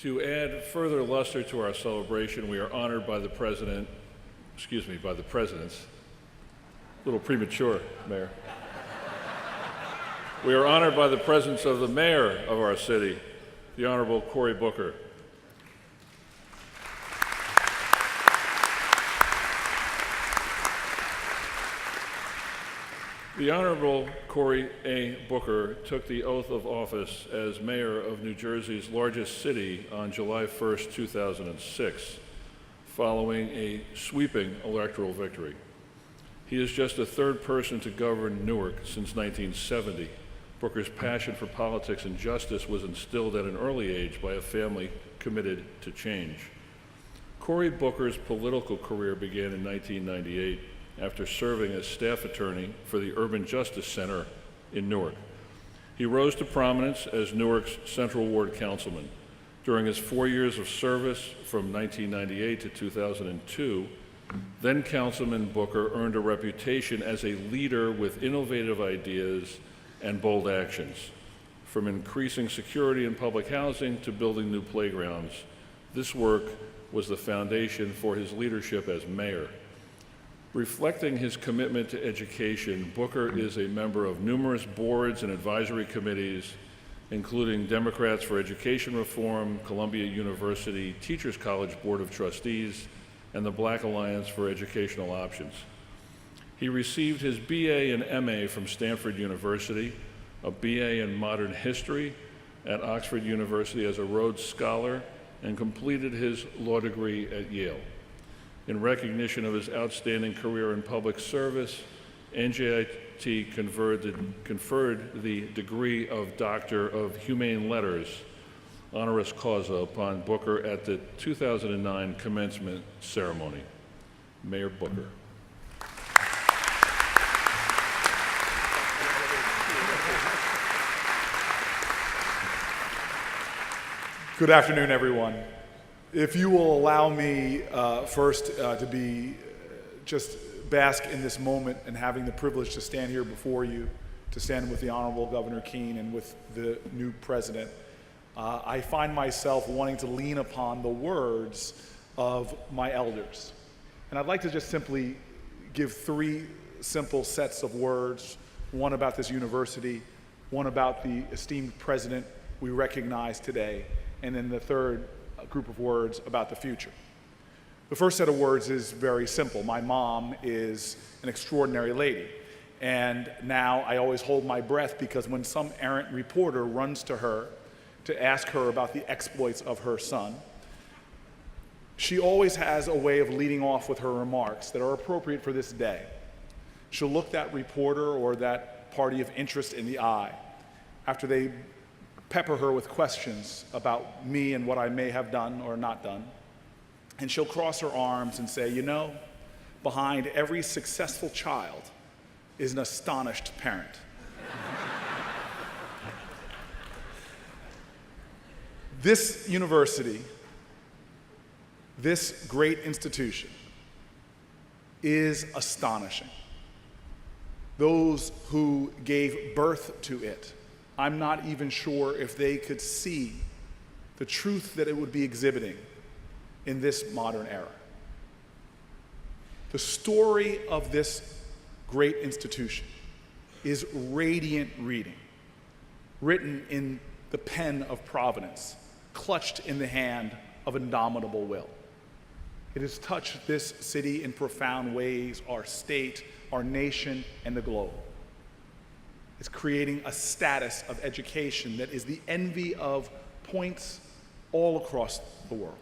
To add further luster to our celebration, we are honored by the presidents. A little premature, Mayor. We are honored by the presence of the mayor of our city, the Honorable Cory Booker. The Honorable Cory A. Booker took the oath of office as mayor of New Jersey's largest city on July 1st, 2006, following a sweeping electoral victory. He is just the third person to govern Newark since 1970. Booker's passion for politics and justice was instilled at an early age by a family committed to change. Cory Booker's political career began in 1998 after serving as staff attorney for the Urban Justice Center in Newark. He rose to prominence as Newark's Central Ward councilman. During his 4 years of service from 1998 to 2002, then Councilman Booker earned a reputation as a leader with innovative ideas and bold actions. From increasing security in public housing to building new playgrounds, this work was the foundation for his leadership as mayor. Reflecting his commitment to education, Booker is a member of numerous boards and advisory committees, including Democrats for Education Reform, Columbia University Teachers College Board of Trustees, and the Black Alliance for Educational Options. He received his BA and MA from Stanford University, a BA in Modern History at Oxford University as a Rhodes Scholar, and completed his law degree at Yale. In recognition of his outstanding career in public service, NJIT conferred the degree of Doctor of Humane Letters, honoris causa, upon Booker at the 2009 commencement ceremony. Mayor Booker. Good afternoon, everyone. If you will allow me first to just bask in this moment and having the privilege to stand here before you, to stand with the Honorable Governor Keene and with the new president, I find myself wanting to lean upon the words of my elders. And I'd like to just simply give three simple sets of words, one about this university, one about the esteemed president we recognize today, and then the third group of words about the future. The first set of words is very simple. My mom is an extraordinary lady, and now I always hold my breath because when some errant reporter runs to her to ask her about the exploits of her son, she always has a way of leading off with her remarks that are appropriate for this day. She'll look that reporter or that party of interest in the eye after they pepper her with questions about me and what I may have done or not done. And she'll cross her arms and say, you know, behind every successful child is an astonished parent. This university, this great institution, is astonishing. Those who gave birth to it, I'm not even sure if they could see the truth that it would be exhibiting in this modern era. The story of this great institution is radiant reading, written in the pen of Providence, clutched in the hand of indomitable will. It has touched this city in profound ways, our state, our nation, and the globe. It's creating a status of education that is the envy of points all across the world.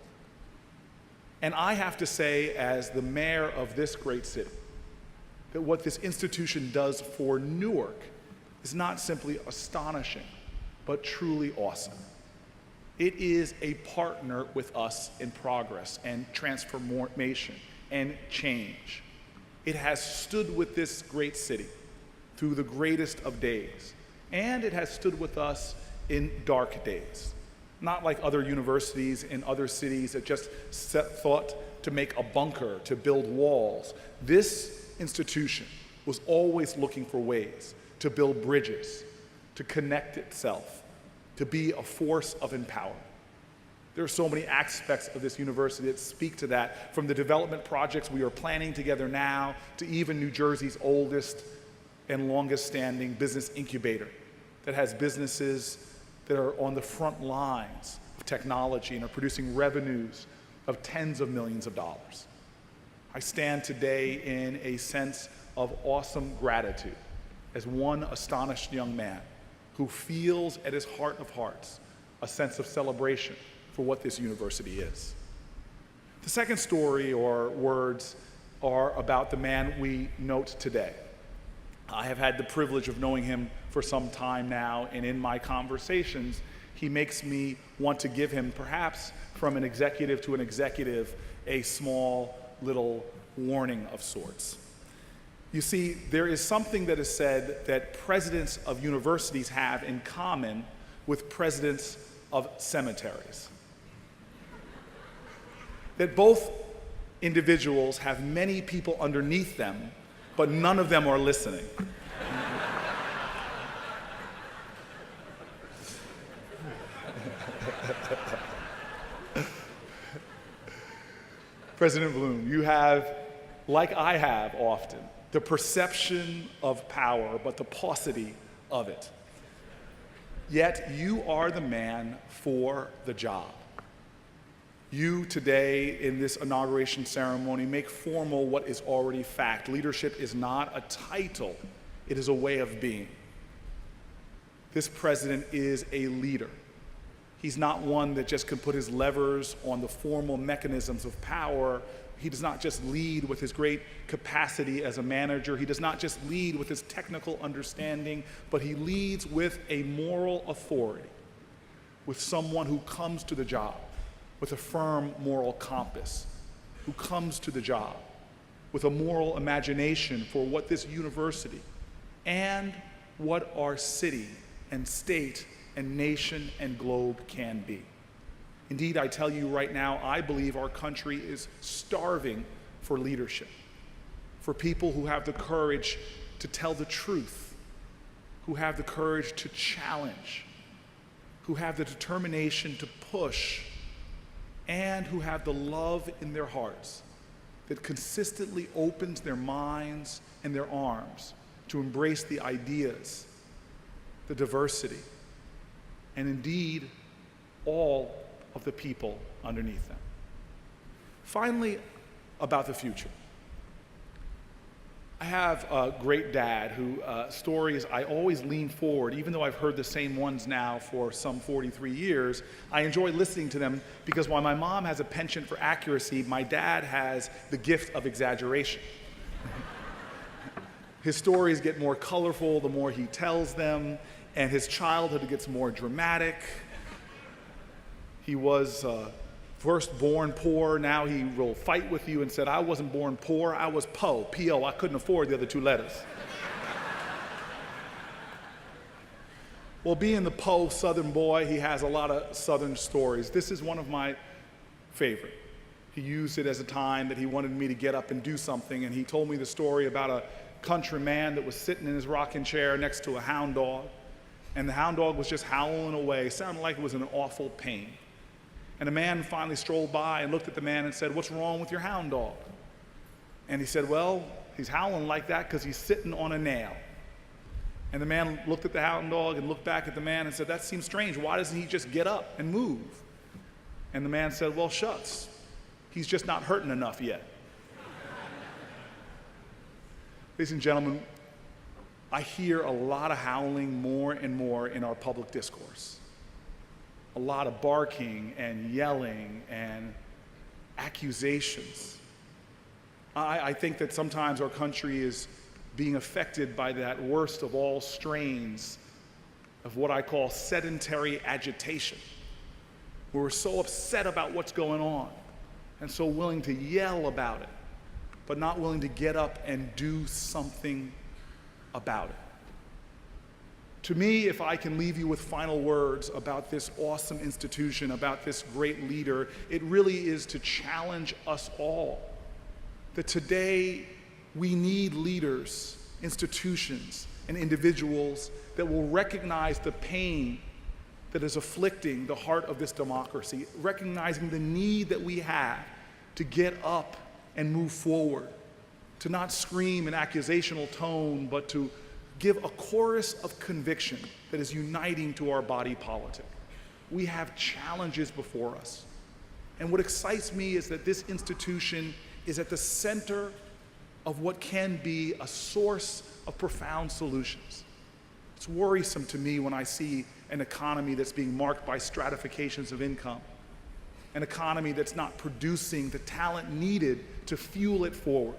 And I have to say, as the mayor of this great city, that what this institution does for Newark is not simply astonishing, but truly awesome. It is a partner with us in progress and transformation and change. It has stood with this great city through the greatest of days, and it has stood with us in dark days. Not like other universities in other cities that just thought to make a bunker, to build walls. This institution was always looking for ways to build bridges, to connect itself, to be a force of empowerment. There are so many aspects of this university that speak to that, from the development projects we are planning together now to even New Jersey's oldest and longest standing business incubator that has businesses that are on the front lines of technology and are producing revenues of tens of millions of dollars. I stand today in a sense of awesome gratitude as one astonished young man who feels at his heart of hearts a sense of celebration for what this university is. The second story or words are about the man we note today. I have had the privilege of knowing him for some time now, and in my conversations, he makes me want to give him, perhaps from an executive to an executive, a small little warning of sorts. You see, there is something that is said that presidents of universities have in common with presidents of cemeteries. That both individuals have many people underneath them, but none of them are listening. President Bloom, you have, like I have often, the perception of power, but the paucity of it. Yet you are the man for the job. You today in this inauguration ceremony make formal what is already fact. Leadership is not a title, it is a way of being. This president is a leader. He's not one that just can put his levers on the formal mechanisms of power. He does not just lead with his great capacity as a manager. He does not just lead with his technical understanding, but he leads with a moral authority, with someone who comes to the job with a firm moral compass, who comes to the job with a moral imagination for what this university and what our city and state and nation and globe can be. Indeed, I tell you right now, I believe our country is starving for leadership, for people who have the courage to tell the truth, who have the courage to challenge, who have the determination to push, and who have the love in their hearts that consistently opens their minds and their arms to embrace the ideas, the diversity, and indeed all of the people underneath them. Finally, about the future. I have a great dad who stories I always lean forward, even though I've heard the same ones now for some 43 years. I enjoy listening to them because while my mom has a penchant for accuracy, my dad has the gift of exaggeration. His stories get more colorful the more he tells them, and his childhood gets more dramatic. He was first born poor, now he will fight with you and said, I wasn't born poor, I was po, P-O, I couldn't afford the other two letters. Well, being the po Southern boy, he has a lot of Southern stories. This is one of my favorite. He used it as a time that he wanted me to get up and do something, and he told me the story about a country man that was sitting in his rocking chair next to a hound dog, and the hound dog was just howling away, sounded like it was in awful pain. And a man finally strolled by and looked at the man and said, what's wrong with your hound dog? And he said, well, he's howling like that because he's sitting on a nail. And the man looked at the hound dog and looked back at the man and said, that seems strange. Why doesn't he just get up and move? And the man said, well, shucks. He's just not hurting enough yet. Ladies and gentlemen, I hear a lot of howling more and more in our public discourse. A lot of barking and yelling and accusations. I think that sometimes our country is being affected by that worst of all strains of what I call sedentary agitation, where we're so upset about what's going on and so willing to yell about it, but not willing to get up and do something about it. To me, if I can leave you with final words about this awesome institution, about this great leader, it really is to challenge us all. That today we need leaders, institutions, and individuals that will recognize the pain that is afflicting the heart of this democracy, recognizing the need that we have to get up and move forward, to not scream in accusational tone, but to give a chorus of conviction that is uniting to our body politic. We have challenges before us. And what excites me is that this institution is at the center of what can be a source of profound solutions. It's worrisome to me when I see an economy that's being marked by stratifications of income, an economy that's not producing the talent needed to fuel it forward.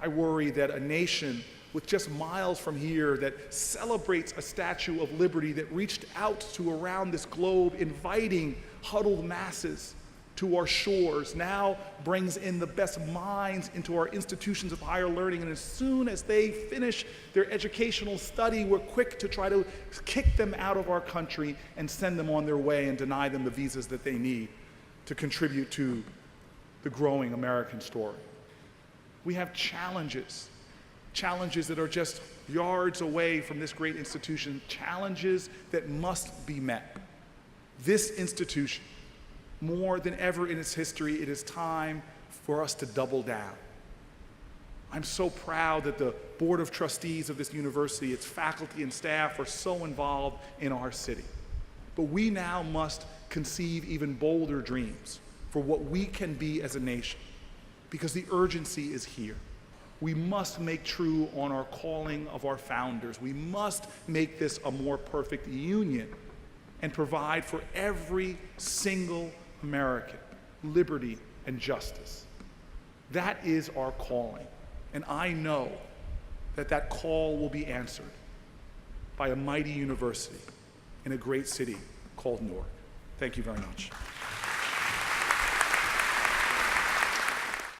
I worry that a nation with just miles from here that celebrates a Statue of Liberty that reached out to around this globe, inviting huddled masses to our shores, now brings in the best minds into our institutions of higher learning, and as soon as they finish their educational study, we're quick to try to kick them out of our country and send them on their way and deny them the visas that they need to contribute to the growing American story. We have challenges that are just yards away from this great institution, challenges that must be met. This institution, more than ever in its history, it is time for us to double down. I'm so proud that the Board of Trustees of this university, its faculty and staff, are so involved in our city. But we now must conceive even bolder dreams for what we can be as a nation, because the urgency is here. We must make true on our calling of our founders. We must make this a more perfect union and provide for every single American liberty and justice. That is our calling, and I know that that call will be answered by a mighty university in a great city called Newark. Thank you very much.